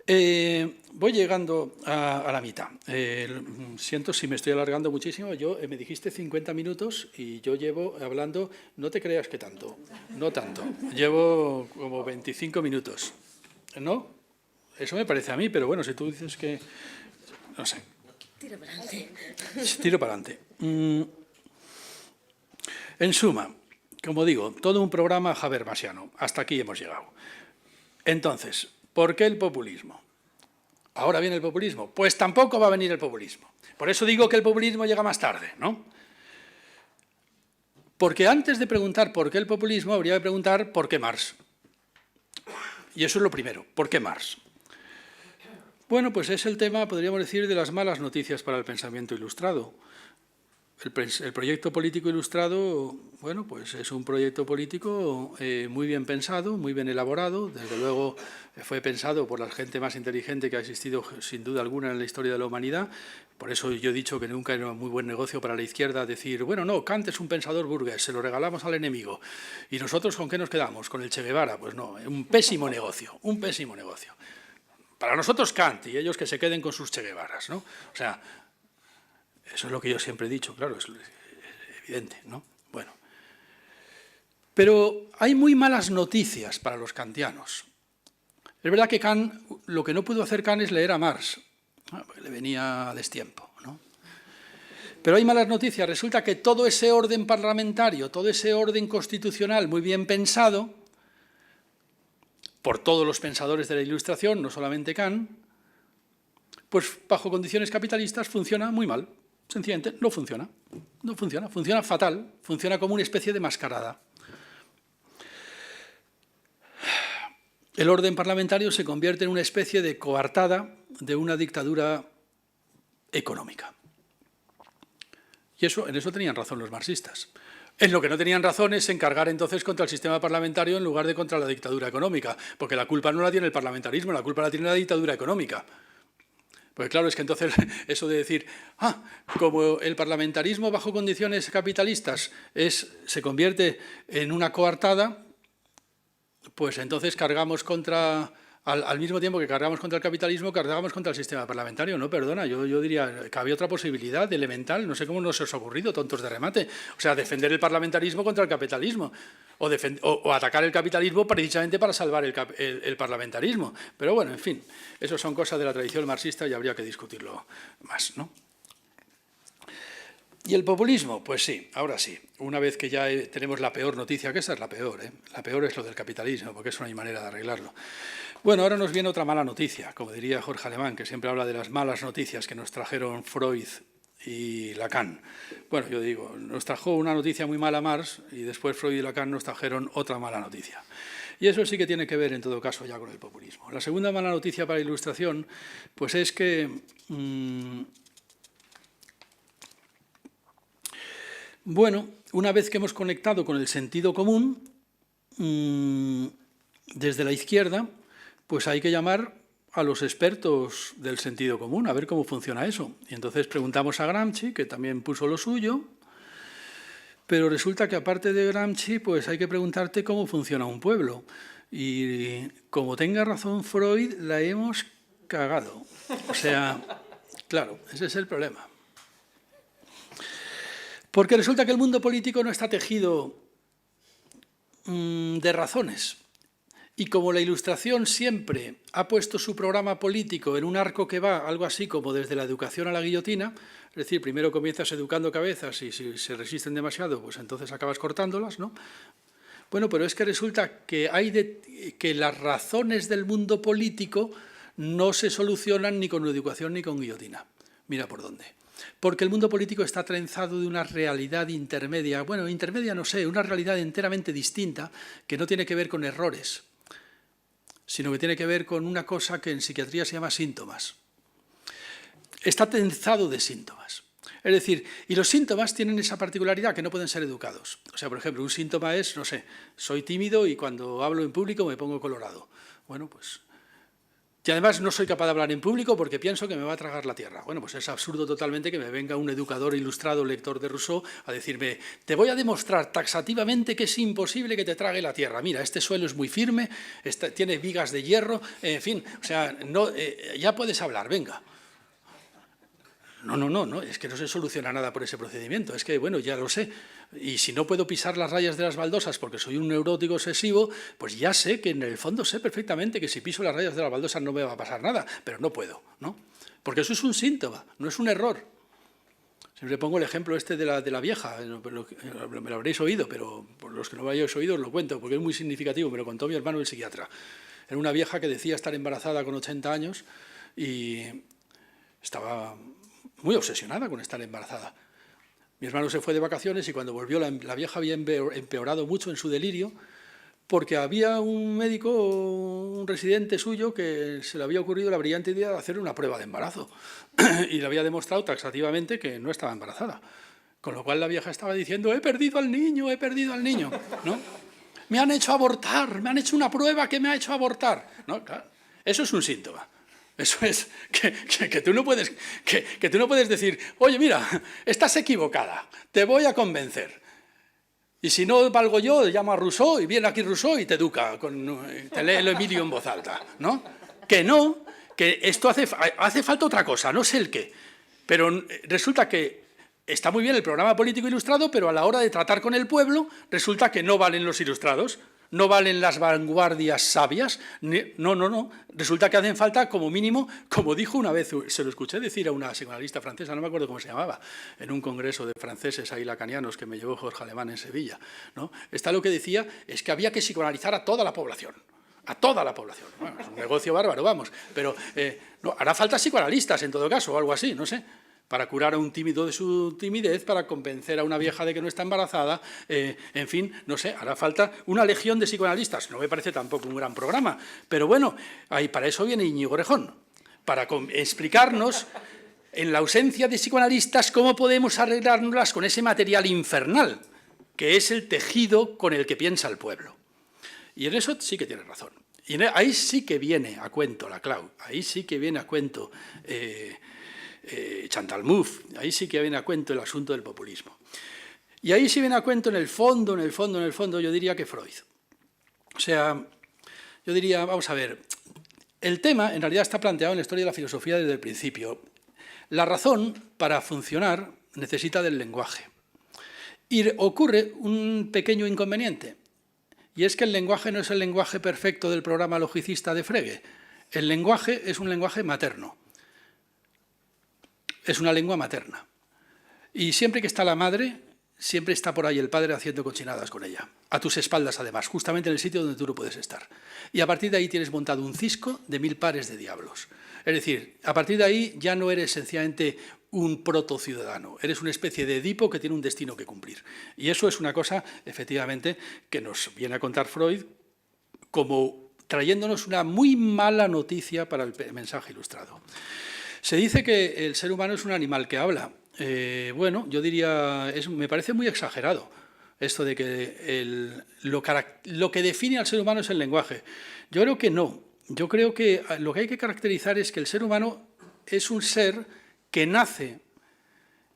Voy llegando a la mitad. Siento si me estoy alargando muchísimo. Me dijiste 50 minutos y yo llevo hablando, no te creas que tanto, no tanto. Llevo como 25 minutos. ¿No? Eso me parece a mí, pero bueno, si tú dices que... No sé. Tiro para adelante. Tiro para adelante. En suma, como digo, todo un programa habermasiano. Hasta aquí hemos llegado. Entonces, ¿por qué el populismo? ¿Ahora viene el populismo? Pues tampoco va a venir el populismo. Por eso digo que el populismo llega más tarde, ¿no? Porque antes de preguntar por qué el populismo, habría que preguntar por qué Marx. Y eso es lo primero, ¿por qué Marx? Bueno, pues es el tema, podríamos decir, de las malas noticias para el pensamiento ilustrado. El proyecto político ilustrado, bueno, pues es un proyecto político muy bien pensado, muy bien elaborado. Desde luego fue pensado por la gente más inteligente que ha existido sin duda alguna en la historia de la humanidad. Por eso yo he dicho que nunca era muy buen negocio para la izquierda decir, bueno, no, Kant es un pensador burgués, se lo regalamos al enemigo. ¿Y nosotros con qué nos quedamos? ¿Con el Che Guevara? Pues no, un pésimo negocio, un pésimo negocio. Para nosotros Kant y ellos que se queden con sus Che Guevaras, ¿no? O sea, eso es lo que yo siempre he dicho, claro, es evidente, ¿no? Bueno. Pero hay muy malas noticias para los kantianos. Es verdad que Kant, lo que no pudo hacer Kant es leer a Marx, porque le venía a destiempo, ¿no? Pero hay malas noticias. Resulta que todo ese orden parlamentario, todo ese orden constitucional muy bien pensado, por todos los pensadores de la Ilustración, no solamente Kant, pues bajo condiciones capitalistas funciona muy mal. Sencillamente no funciona, no funciona, funciona fatal, funciona como una especie de mascarada. El orden parlamentario se convierte en una especie de coartada de una dictadura económica. Y en eso tenían razón los marxistas. En lo que no tenían razón es en cargar entonces contra el sistema parlamentario en lugar de contra la dictadura económica, porque la culpa no la tiene el parlamentarismo, la culpa la tiene la dictadura económica. Pues claro, es que entonces eso de decir, como el parlamentarismo bajo condiciones capitalistas se convierte en una coartada, pues entonces cargamos contra, al mismo tiempo que cargamos contra el capitalismo, cargamos contra el sistema parlamentario. No, perdona, yo diría que había otra posibilidad elemental, no sé cómo nos os ha ocurrido, tontos de remate. O sea, defender el parlamentarismo contra el capitalismo, o atacar el capitalismo precisamente para salvar el parlamentarismo. Pero bueno, en fin, eso son cosas de la tradición marxista y habría que discutirlo más, ¿no? ¿Y el populismo? Pues sí, ahora sí. Una vez que ya tenemos la peor noticia, que esa es la peor, ¿eh? La peor es lo del capitalismo, porque eso no hay manera de arreglarlo. Bueno, ahora nos viene otra mala noticia, como diría Jorge Alemán, que siempre habla de las malas noticias que nos trajeron Freud y Lacan. Bueno, yo digo, nos trajo una noticia muy mala Marx y después Freud y Lacan nos trajeron otra mala noticia. Y eso sí que tiene que ver, en todo caso, ya con el populismo. La segunda mala noticia para la Ilustración, pues es que... Bueno, una vez que hemos conectado con el sentido común, desde la izquierda, pues hay que llamar a los expertos del sentido común, a ver cómo funciona eso. Y entonces preguntamos a Gramsci, que también puso lo suyo, pero resulta que aparte de Gramsci, pues hay que preguntarte cómo funciona un pueblo. Y como tenga razón Freud, la hemos cagado. O sea, claro, ese es el problema. Porque resulta que el mundo político no está tejido de razones. Y como la Ilustración siempre ha puesto su programa político en un arco que va algo así como desde la educación a la guillotina, es decir, primero comienzas educando cabezas y si se resisten demasiado, pues entonces acabas cortándolas, ¿no? Bueno, pero es que resulta que que las razones del mundo político no se solucionan ni con educación ni con guillotina. Mira por dónde. Porque el mundo político está trenzado de una realidad intermedia, bueno, intermedia no sé, una realidad enteramente distinta que no tiene que ver con errores, sino que tiene que ver con una cosa que en psiquiatría se llama síntomas. Está trenzado de síntomas. Es decir, y los síntomas tienen esa particularidad que no pueden ser educados. O sea, por ejemplo, un síntoma es, no sé, soy tímido y cuando hablo en público me pongo colorado. Bueno, pues Y además no soy capaz de hablar en público porque pienso que me va a tragar la tierra. Bueno, pues es absurdo totalmente que me venga un educador ilustrado, lector de Rousseau, a decirme, te voy a demostrar taxativamente que es imposible que te trague la tierra. Mira, este suelo es muy firme, tiene vigas de hierro, en fin, o sea, no, ya puedes hablar, venga. No, es que no se soluciona nada por ese procedimiento, es que, bueno, ya lo sé, y si no puedo pisar las rayas de las baldosas porque soy un neurótico obsesivo, pues ya sé que en el fondo sé perfectamente que si piso las rayas de las baldosas no me va a pasar nada, pero no puedo, ¿no? Porque eso es un síntoma, no es un error. Siempre pongo el ejemplo este de la vieja, me lo habréis oído, pero por los que no lo hayáis oído os lo cuento, porque es muy significativo, me lo contó mi hermano el psiquiatra. Era una vieja que decía estar embarazada con 80 años y estaba muy obsesionada con estar embarazada. Mi hermano se fue de vacaciones y cuando volvió la vieja había empeorado mucho en su delirio porque había un médico, un residente suyo, que se le había ocurrido la brillante idea de hacer una prueba de embarazo y le había demostrado taxativamente que no estaba embarazada. Con lo cual la vieja estaba diciendo, he perdido al niño, ¿no? Me han hecho abortar, me han hecho una prueba que me ha hecho abortar. ¿No? Claro, eso es un síntoma. Eso es que tú no puedes decir, oye, mira, estás equivocada, te voy a convencer. Y si no valgo yo, llamo a Rousseau y viene aquí Rousseau y te educa, te lee el Emilio en voz alta, ¿no? Que no, que esto hace falta otra cosa, no sé el qué. Pero resulta que está muy bien el programa político ilustrado, pero a la hora de tratar con el pueblo resulta que no valen los ilustrados. No valen las vanguardias sabias, no. Resulta que hacen falta, como mínimo, como dijo una vez, se lo escuché decir a una psicoanalista francesa, no me acuerdo cómo se llamaba, en un congreso de franceses ahí lacanianos que me llevó Jorge Alemán en Sevilla, ¿no? Esta lo que decía es que había que psicoanalizar a toda la población. A toda la población. Bueno, es un negocio bárbaro, vamos. Pero no, hará falta psicoanalistas, en todo caso, o algo así, no sé, para curar a un tímido de su timidez, para convencer a una vieja de que no está embarazada, en fin, no sé, hará falta una legión de psicoanalistas. No me parece tampoco un gran programa, pero bueno, para eso viene Íñigo Errejón, para explicarnos, en la ausencia de psicoanalistas, cómo podemos arreglárnoslas con ese material infernal, que es el tejido con el que piensa el pueblo. Y en eso sí que tienes razón. Y ahí sí que viene a cuento la clau, ahí sí que viene a cuento Chantal Mouffe, ahí sí que viene a cuento el asunto del populismo. Y ahí sí viene a cuento en el fondo, yo diría que Freud. O sea, yo diría, vamos a ver, el tema en realidad está planteado en la historia de la filosofía desde el principio. La razón, para funcionar, necesita del lenguaje. Y ocurre un pequeño inconveniente, y es que el lenguaje no es el lenguaje perfecto del programa logicista de Frege. El lenguaje es un lenguaje materno. Es una lengua materna. Y siempre que está la madre, siempre está por ahí el padre haciendo cochinadas con ella. A tus espaldas, además, justamente en el sitio donde tú no puedes estar. Y a partir de ahí tienes montado un cisco de 1000 pares de diablos. Es decir, a partir de ahí ya no eres sencillamente un protociudadano, eres una especie de Edipo que tiene un destino que cumplir. Y eso es una cosa, efectivamente, que nos viene a contar Freud como trayéndonos una muy mala noticia para el mensaje ilustrado. Se dice que el ser humano es un animal que habla. Bueno, yo diría, me parece muy exagerado esto de que lo que define al ser humano es el lenguaje. Yo creo que no. Yo creo que lo que hay que caracterizar es que el ser humano es un ser que nace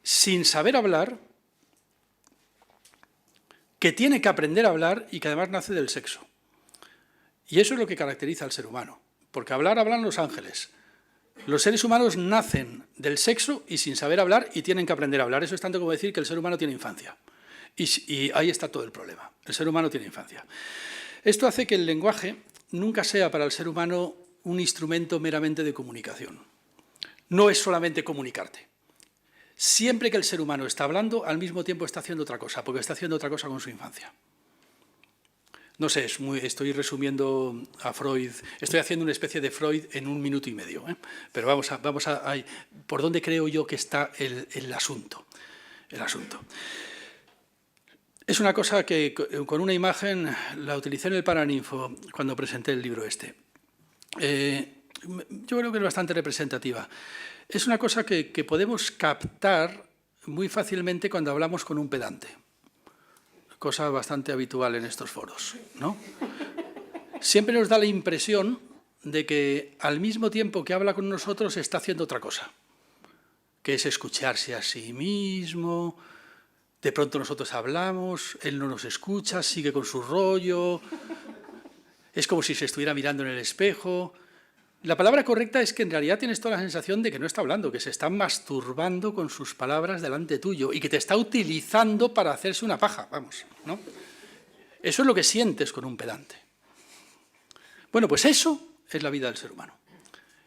sin saber hablar, que tiene que aprender a hablar y que además nace del sexo. Y eso es lo que caracteriza al ser humano, porque hablar hablan los ángeles. Los seres humanos nacen del sexo y sin saber hablar y tienen que aprender a hablar. Eso es tanto como decir que el ser humano tiene infancia. Y ahí está todo el problema. El ser humano tiene infancia. Esto hace que el lenguaje nunca sea para el ser humano un instrumento meramente de comunicación. No es solamente comunicarte. Siempre que el ser humano está hablando, al mismo tiempo está haciendo otra cosa, porque está haciendo otra cosa con su infancia. No sé, estoy resumiendo a Freud, estoy haciendo una especie de Freud en 1 minuto y medio, pero vamos a por dónde creo yo que está el asunto. Es una cosa que con una imagen la utilicé en el Paraninfo cuando presenté el libro este. Yo creo que es bastante representativa. Es una cosa que podemos captar muy fácilmente cuando hablamos con un pedante. Cosa bastante habitual en estos foros, ¿no? Siempre nos da la impresión de que al mismo tiempo que habla con nosotros está haciendo otra cosa, que es escucharse a sí mismo. De pronto nosotros hablamos, él no nos escucha, sigue con su rollo, es como si se estuviera mirando en el espejo. La palabra correcta es que en realidad tienes toda la sensación de que no está hablando, que se está masturbando con sus palabras delante tuyo y que te está utilizando para hacerse una paja, vamos, ¿no? Eso es lo que sientes con un pedante. Bueno, pues eso es la vida del ser humano.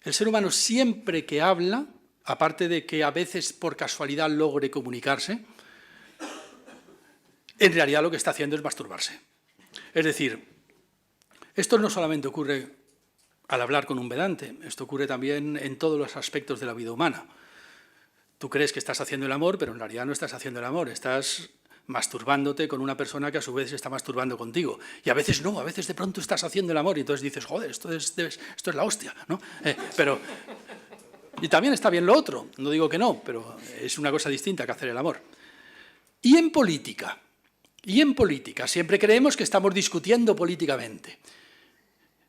El ser humano siempre que habla, aparte de que a veces por casualidad logre comunicarse, en realidad lo que está haciendo es masturbarse. Es decir, esto no solamente ocurre al hablar con un pedante, esto ocurre también en todos los aspectos de la vida humana. Tú crees que estás haciendo el amor, pero en realidad no estás haciendo el amor, estás masturbándote con una persona que a su vez se está masturbando contigo. Y a veces no, a veces de pronto estás haciendo el amor y entonces dices, joder, esto es la hostia, ¿no? Y también está bien lo otro, no digo que no, pero es una cosa distinta que hacer el amor. Y en política, siempre creemos que estamos discutiendo políticamente.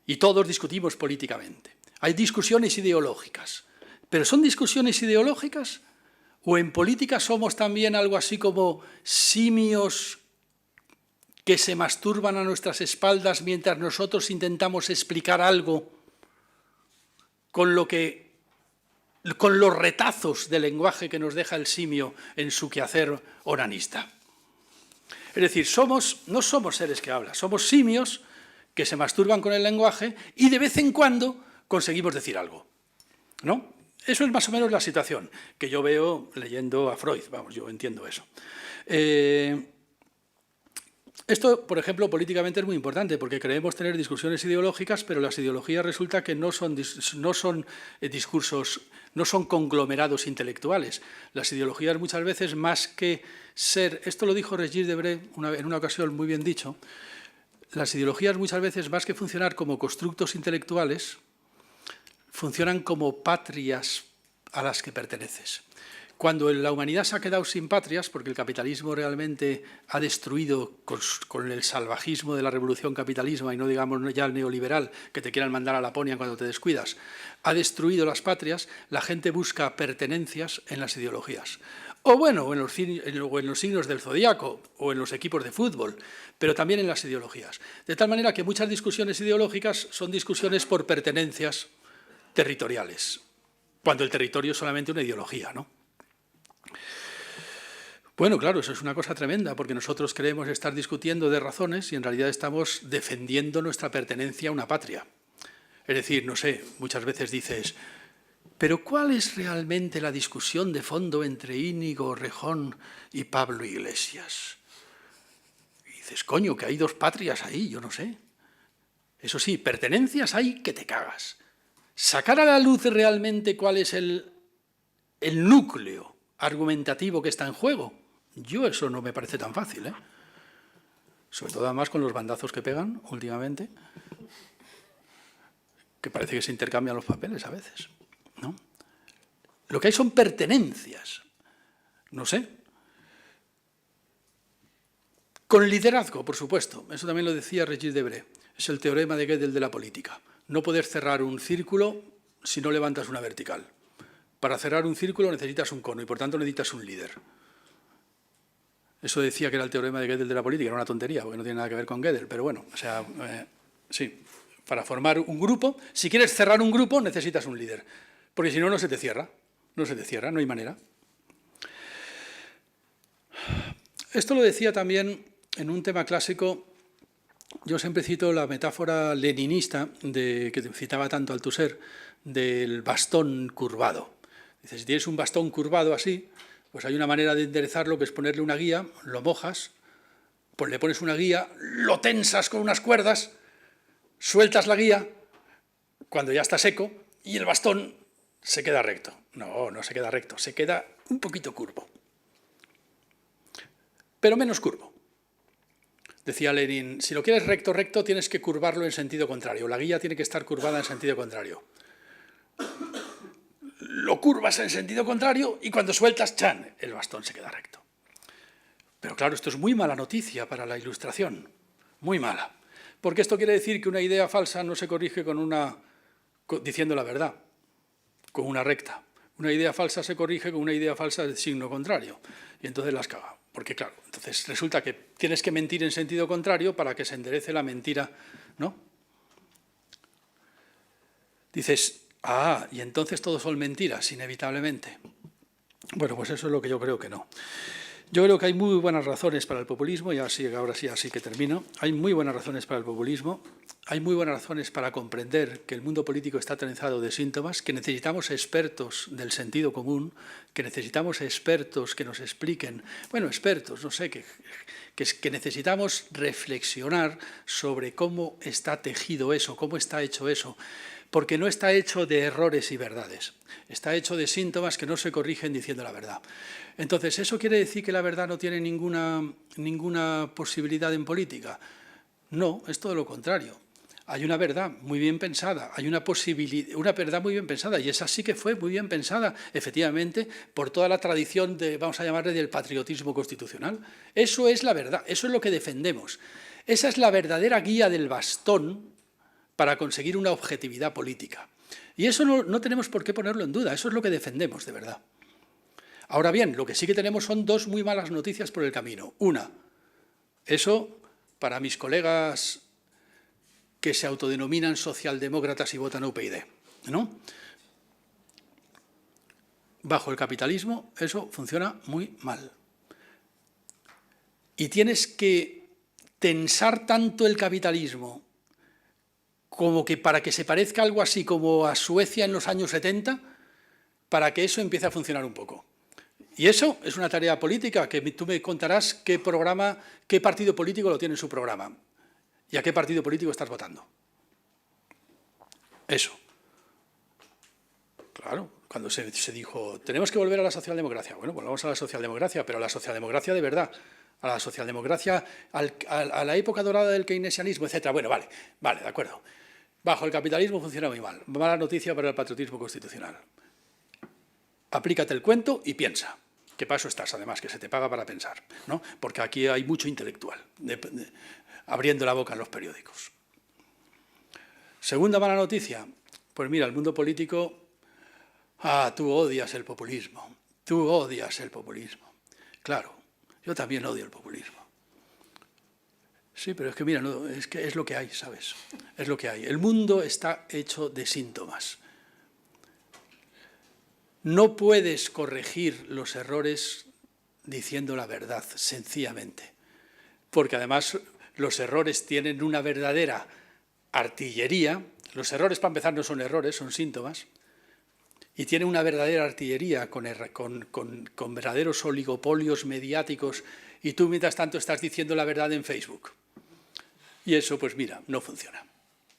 Y todos discutimos políticamente. Hay discusiones ideológicas. ¿Pero son discusiones ideológicas? ¿O en política somos también algo así como simios que se masturban a nuestras espaldas mientras nosotros intentamos explicar algo con los retazos de lenguaje que nos deja el simio en su quehacer onanista? Es decir, no somos seres que hablan, somos simios que se masturban con el lenguaje y de vez en cuando conseguimos decir algo, ¿no? Eso es más o menos la situación que yo veo leyendo a Freud, vamos, yo entiendo eso. Esto, por ejemplo, políticamente es muy importante porque creemos tener discusiones ideológicas, pero las ideologías resulta que no son discursos, no son conglomerados intelectuales. Las ideologías muchas veces más que ser, esto lo dijo Regis Debray en una ocasión muy bien dicho, las ideologías muchas veces más que funcionar como constructos intelectuales, funcionan como patrias a las que perteneces. Cuando la humanidad se ha quedado sin patrias, porque el capitalismo realmente ha destruido con el salvajismo de la revolución capitalismo, y no digamos ya el neoliberal, que te quieran mandar a Laponia cuando te descuidas, ha destruido las patrias, la gente busca pertenencias en las ideologías. O bueno, en los signos del zodiaco, o en los equipos de fútbol, pero también en las ideologías. De tal manera que muchas discusiones ideológicas son discusiones por pertenencias territoriales, cuando el territorio es solamente una ideología, ¿no? Bueno, claro, eso es una cosa tremenda, porque nosotros creemos estar discutiendo de razones y en realidad estamos defendiendo nuestra pertenencia a una patria. Es decir, no sé, muchas veces dices, pero ¿cuál es realmente la discusión de fondo entre Íñigo Errejón y Pablo Iglesias? Y dices, coño, que hay dos patrias ahí, yo no sé. Eso sí, pertenencias hay que te cagas. Sacar a la luz realmente cuál es el núcleo argumentativo que está en juego, yo eso no me parece tan fácil, ¿eh? Sobre todo además con los bandazos que pegan últimamente, que parece que se intercambian los papeles a veces, ¿no? Lo que hay son pertenencias, no sé. Con liderazgo, por supuesto, eso también lo decía Regis Debray, es el teorema de Gödel de la política. No poder cerrar un círculo si no levantas una vertical. Para cerrar un círculo necesitas un cono y por tanto necesitas un líder. Eso decía que era el teorema de Gödel de la política, era una tontería porque no tiene nada que ver con Gödel, pero bueno, o sea, sí, para formar un grupo, si quieres cerrar un grupo necesitas un líder, porque si no, no se te cierra, no hay manera. Esto lo decía también en un tema clásico. Yo siempre cito la metáfora leninista que citaba tanto Althusser del bastón curvado. Dice, si tienes un bastón curvado así, pues hay una manera de enderezarlo que es ponerle una guía, lo mojas, pues le pones una guía, lo tensas con unas cuerdas, sueltas la guía, cuando ya está seco, y el bastón se queda recto. No, no se queda recto, se queda un poquito curvo, pero menos curvo. Decía Lenin, si lo quieres recto, recto, tienes que curvarlo en sentido contrario. La guía tiene que estar curvada en sentido contrario. Lo curvas en sentido contrario y cuando sueltas, ¡chan!, el bastón se queda recto. Pero claro, esto es muy mala noticia para la ilustración, muy mala. Porque esto quiere decir que una idea falsa no se corrige con una diciendo la verdad, con una recta. Una idea falsa se corrige con una idea falsa de signo contrario. Y entonces las caga. Porque claro, entonces resulta que tienes que mentir en sentido contrario para que se enderece la mentira, ¿no? Dices, y entonces todo son mentiras, inevitablemente. Bueno, pues eso es lo que yo creo que no. Yo creo que hay muy buenas razones para el populismo, y ahora sí que termino. Hay muy buenas razones para el populismo, hay muy buenas razones para comprender que el mundo político está trenzado de síntomas, que necesitamos expertos del sentido común, que necesitamos expertos que nos expliquen, bueno, expertos, no sé, que necesitamos reflexionar sobre cómo está tejido eso, cómo está hecho eso, porque no está hecho de errores y verdades, está hecho de síntomas que no se corrigen diciendo la verdad. Entonces, ¿eso quiere decir que la verdad no tiene ninguna posibilidad en política? No, es todo lo contrario. Hay una verdad muy bien pensada, hay una verdad muy bien pensada, y esa sí que fue muy bien pensada, efectivamente, por toda la tradición vamos a llamarle, del patriotismo constitucional. Eso es la verdad, eso es lo que defendemos. Esa es la verdadera guía del bastón para conseguir una objetividad política. Y eso no tenemos por qué ponerlo en duda, eso es lo que defendemos de verdad. Ahora bien, lo que sí que tenemos son dos muy malas noticias por el camino. Una, eso para mis colegas que se autodenominan socialdemócratas y votan UPyD, ¿no? Bajo el capitalismo eso funciona muy mal. Y tienes que tensar tanto el capitalismo como que para que se parezca algo así como a Suecia en los años 70, para que eso empiece a funcionar un poco. Y eso es una tarea política, que tú me contarás qué partido político lo tiene en su programa y a qué partido político estás votando. Eso. Claro, cuando se dijo, tenemos que volver a la socialdemocracia. Bueno, volvamos a la socialdemocracia, pero a la socialdemocracia de verdad, a la socialdemocracia, a la época dorada del keynesianismo, etc. Bueno, vale, de acuerdo. Bajo el capitalismo funciona muy mal. Mala noticia para el patriotismo constitucional. Aplícate el cuento y piensa. Que para eso estás, además, que se te paga para pensar, ¿no? Porque aquí hay mucho intelectual, abriendo la boca en los periódicos. Segunda mala noticia, pues mira, el mundo político, tú odias el populismo, tú odias el populismo. Claro, yo también odio el populismo. Sí, pero es que mira, no, es que es lo que hay, ¿sabes? Es lo que hay. El mundo está hecho de síntomas. No puedes corregir los errores diciendo la verdad, sencillamente, porque además los errores tienen una verdadera artillería. Los errores, para empezar, no son errores, son síntomas, y tienen una verdadera artillería con verdaderos oligopolios mediáticos, y tú mientras tanto estás diciendo la verdad en Facebook. Y eso, pues mira, no funciona,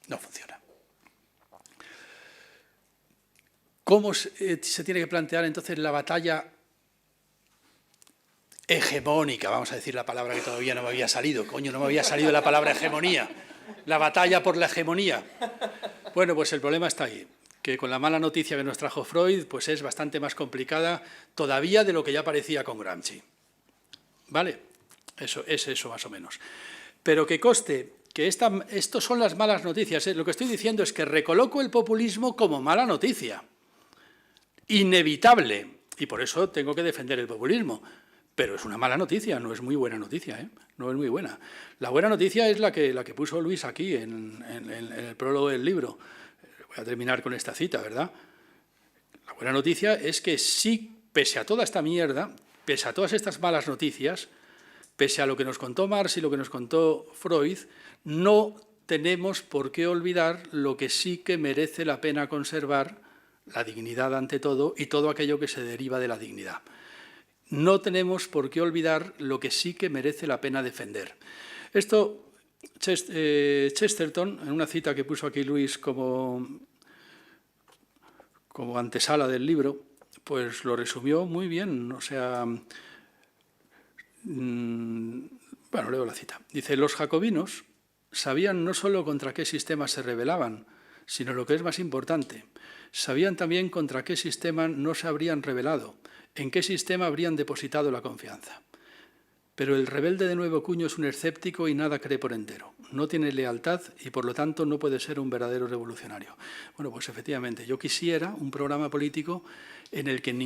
no funciona. ¿Cómo se tiene que plantear entonces la batalla hegemónica? Vamos a decir la palabra que todavía no me había salido. Coño, no me había salido la palabra hegemonía. La batalla por la hegemonía. Bueno, pues el problema está ahí, que con la mala noticia que nos trajo Freud, pues es bastante más complicada todavía de lo que ya parecía con Gramsci. ¿Vale? Eso es eso más o menos. Pero que conste que esto son las malas noticias. Lo que estoy diciendo es que recoloco el populismo como mala noticia. Inevitable, y por eso tengo que defender el populismo, pero es una mala noticia, no es muy buena noticia, ¿eh? No es muy buena. La buena noticia es la que puso Luis aquí en el prólogo del libro. Voy a terminar con esta cita, ¿verdad? La buena noticia es que sí, pese a toda esta mierda, pese a todas estas malas noticias, pese a lo que nos contó Marx y lo que nos contó Freud, no tenemos por qué olvidar lo que sí que merece la pena conservar, la dignidad ante todo y todo aquello que se deriva de la dignidad. No tenemos por qué olvidar lo que sí que merece la pena defender. Esto, Chesterton, en una cita que puso aquí Luis como antesala del libro, pues lo resumió muy bien. O sea, bueno, leo la cita. Dice, los jacobinos sabían no solo contra qué sistema se rebelaban, sino lo que es más importante, sabían también contra qué sistema no se habrían rebelado, en qué sistema habrían depositado la confianza. Pero el rebelde de nuevo cuño es un escéptico y nada cree por entero. No tiene lealtad y, por lo tanto, no puede ser un verdadero revolucionario. Bueno, pues efectivamente, yo quisiera un programa político en el que ningún